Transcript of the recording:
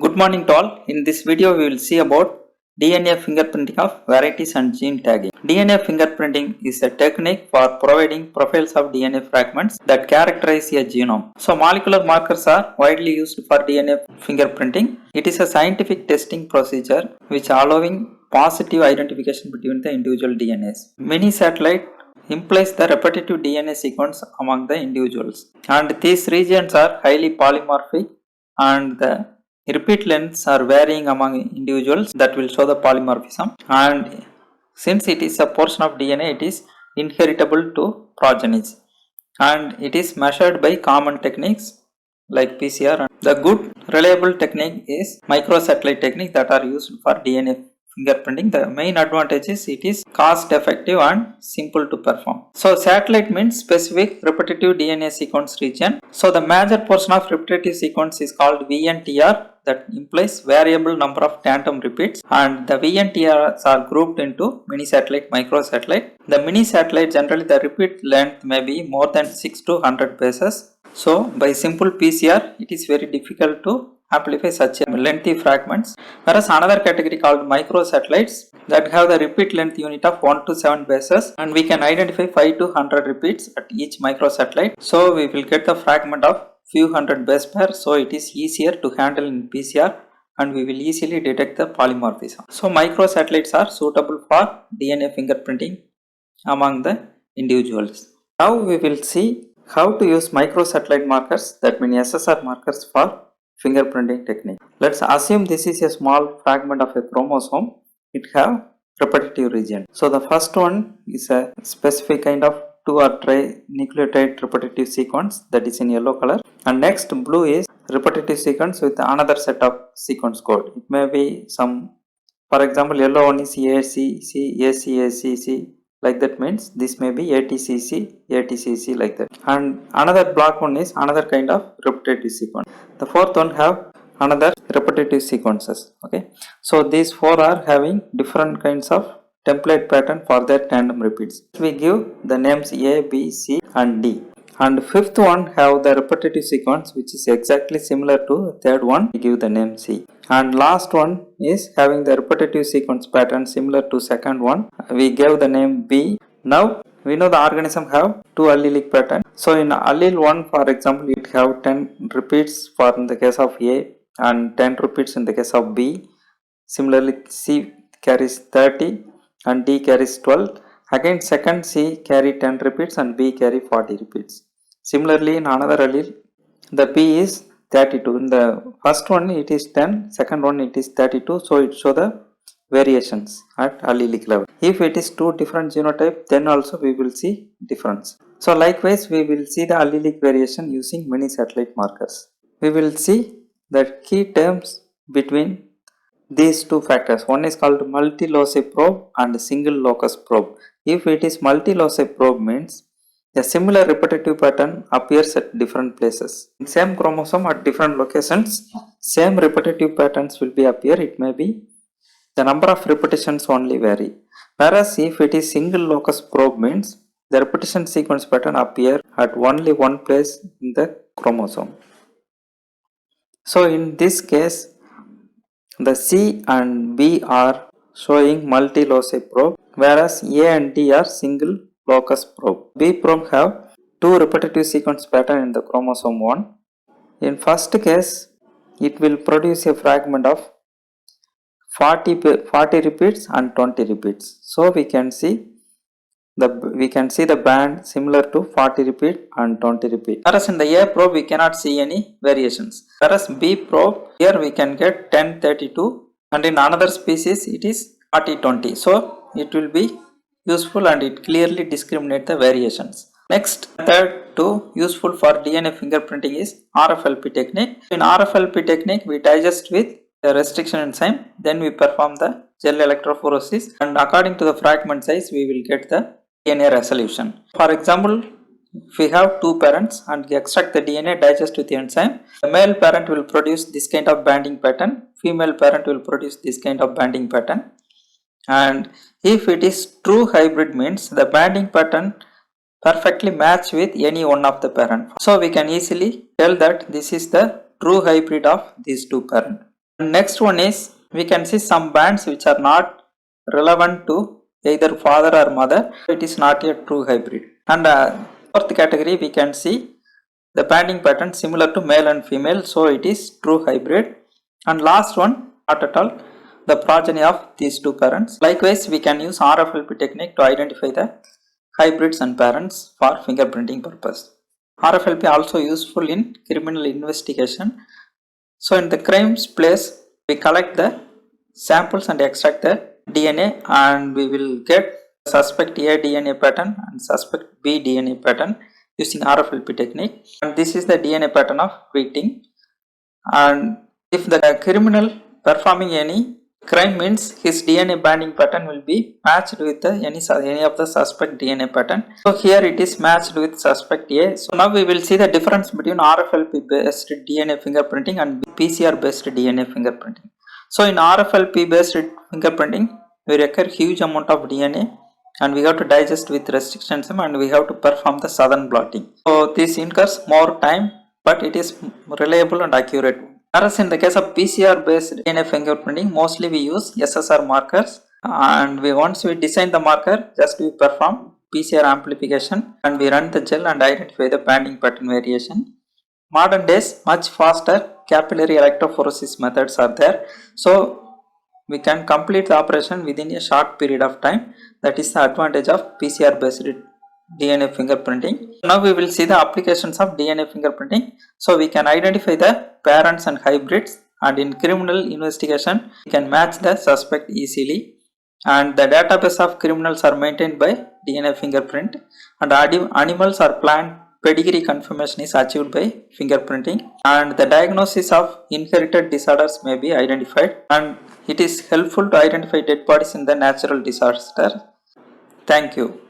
Good morning to all. In this video we will see about DNA fingerprinting of varieties and gene tagging. DNA fingerprinting is a technique for providing profiles of DNA fragments that characterize a genome. So molecular markers are widely used for DNA fingerprinting. It is a scientific testing procedure which allowing positive identification between the individual DNAs. Mini satellite implies the repetitive DNA sequence among the individuals, and these regions are highly polymorphic and the repeat lengths are varying among individuals that will show the polymorphism, and since it is a portion of DNA, it is inheritable to progenies and it is measured by common techniques like PCR. The good reliable technique is microsatellite technique that are used for DNA fingerprinting. The main advantage is it is cost effective and simple to perform. So satellite means specific repetitive DNA sequence region. So the major portion of repetitive sequence is called VNTR, that implies variable number of tandem repeats, and the VNTRs are grouped into mini satellite, microsatellite. The mini satellite generally the repeat length may be more than 6 to 100 bases. So by simple PCR it is very difficult to amplify such lengthy fragments, whereas another category called microsatellites that have the repeat length unit of 1 to 7 bases, and we can identify 5 to 100 repeats at each microsatellite. So we will get the fragment of few hundred base pair, so it is easier to handle in PCR and we will easily detect the polymorphism. So microsatellites are suitable for DNA fingerprinting among the individuals. Now we will see how to use microsatellite markers, that means SSR markers, for fingerprinting technique. Let's assume this is a small fragment of a chromosome. It have repetitive region. So the first one is a specific kind of 2 or trinucleotide repetitive sequence that is in yellow color, and next blue is repetitive sequence with another set of sequence code. It may be some, for example, yellow one is ACC, ACACC, like that means this may be ATCC, ATCC, like that. And another block one is another kind of repetitive sequence. The fourth one have another repetitive sequences. Okay, so these four are having different kinds of template pattern for their tandem repeats. We give the names A, B, C and D. And fifth one have the repetitive sequence which is exactly similar to third one, we give the name C. And last one is having the repetitive sequence pattern similar to second one, we gave the name B. Now we know the organism have two allelic pattern. So in allele 1, for example, it have 10 repeats for in the case of A and 10 repeats in the case of B. Similarly C carries 30 and D carries 12. Again second C carry 10 repeats and B carry 40 repeats. Similarly in another allele the P is 32. In the first one it is 10, second one it is 32. So it show the variations at allelic level. If it is two different genotype, then also we will see difference. So likewise we will see the allelic variation using mini satellite markers. We will see the key terms between these two factors. One is called multi-loci probe and single locus probe. If it is multi-loci probe means a similar repetitive pattern appears at different places. In same chromosome at different locations, same repetitive patterns will be appear. It may be the number of repetitions only vary. Whereas if it is single locus probe means the repetition sequence pattern appear at only one place in the chromosome. So in this case the C and B are showing multi-loci probe, whereas A and D are single locus probe. B probe have two repetitive sequence pattern in the chromosome 1. In first case, it will produce a fragment of 40 repeats and 20 repeats. So we can see the band similar to 40 repeat and 20 repeat. Whereas in the A probe we cannot see any variations. Whereas B probe, here we can get 1032, and in another species it is 4020. So it will be useful and it clearly discriminate the variations. Next method to useful for DNA fingerprinting is RFLP technique. In RFLP technique we digest with the restriction enzyme, then we perform the gel electrophoresis, and according to the fragment size we will get the DNA resolution. For example, if we have two parents and extract the DNA, digest with the enzyme, the male parent will produce this kind of banding pattern, female parent will produce this kind of banding pattern, and if it is true hybrid means the banding pattern perfectly match with any one of the parent. So we can easily tell that this is the true hybrid of these two parents. And next one is we can see some bands which are not relevant to either father or mother. It is not a true hybrid. And fourth category we can see the banding pattern similar to male and female, so it is true hybrid. And last one, not at all, the progeny of these two parents. Likewise, we can use RFLP technique to identify the hybrids and parents for fingerprinting purpose. RFLP also useful in criminal investigation. So in the crimes place, we collect the samples and extract the DNA, and we will get suspect A DNA pattern and suspect B DNA pattern using RFLP technique. And this is the DNA pattern of victim. And if the criminal performing any crime means his DNA banding pattern will be matched with any of the suspect DNA pattern. So here it is matched with suspect A. So now we will see the difference between RFLP based DNA fingerprinting and PCR based DNA fingerprinting. So in RFLP based fingerprinting, we require huge amount of DNA and we have to digest with restrictions and we have to perform the southern blotting. So this incurs more time, but it is reliable and accurate. Whereas in the case of PCR based DNA fingerprinting, mostly we use SSR markers, and once we design the marker, just we perform PCR amplification and we run the gel and identify the banding pattern variation. Modern days, much faster capillary electrophoresis methods are there, so we can complete the operation within a short period of time. That is the advantage of PCR based DNA fingerprinting. Now we will see the applications of DNA fingerprinting. So we can identify the parents and hybrids, and in criminal investigation we can match the suspect easily, and the database of criminals are maintained by DNA fingerprint, and animals or plant pedigree confirmation is achieved by fingerprinting, and the diagnosis of inherited disorders may be identified, and it is helpful to identify dead bodies in the natural disaster. Thank you.